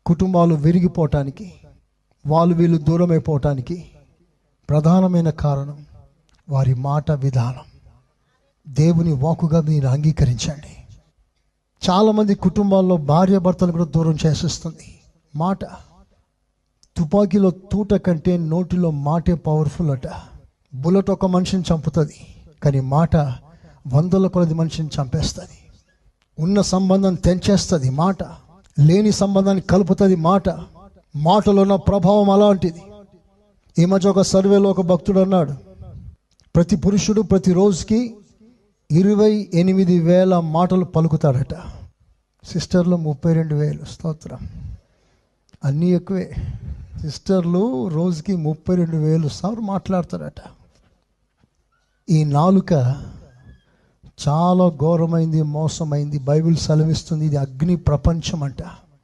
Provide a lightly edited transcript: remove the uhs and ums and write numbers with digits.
కుటుంబాలు విరిగిపోవటానికి, వాళ్ళు వీళ్ళు దూరమైపోవటానికి ప్రధానమైన కారణం వారి మాట విధానం. దేవుని వాక్కుగా మీరు అంగీకరించండి. చాలామంది కుటుంబాల్లో భార్య భర్తలు కూడా దూరం చేసేస్తుంది మాట. తుపాకీలో తూట కంటే నోటిలో మాటే పవర్ఫుల్ అట. బుల్లెట్ ఒక మనిషిని చంపుతుంది, కానీ మాట వందల కొలది మనిషిని చంపేస్తుంది. ఉన్న సంబంధం తెంచేస్తుంది మాట, లేని సంబంధాన్ని కలుపుతుంది మాట. మాటలో ఉన్న ప్రభావం అలాంటిది. ఈ మధ్య ఒక సర్వేలో ఒక భక్తుడు అన్నాడు, ప్రతి పురుషుడు ప్రతిరోజుకి 28,000 మాటలు పలుకుతాడట. సిస్టర్లు 32,000. స్తోత్రం. అన్నీ ఎక్కువే. సిస్టర్లు రోజుకి 32,000 సార్లు మాట్లాడతారట. ఈ నాలుక చాలా ఘోరమైంది, మోసమైంది. బైబిల్ సెలవిస్తుంది ఇది అగ్ని ప్రపంచం అంట.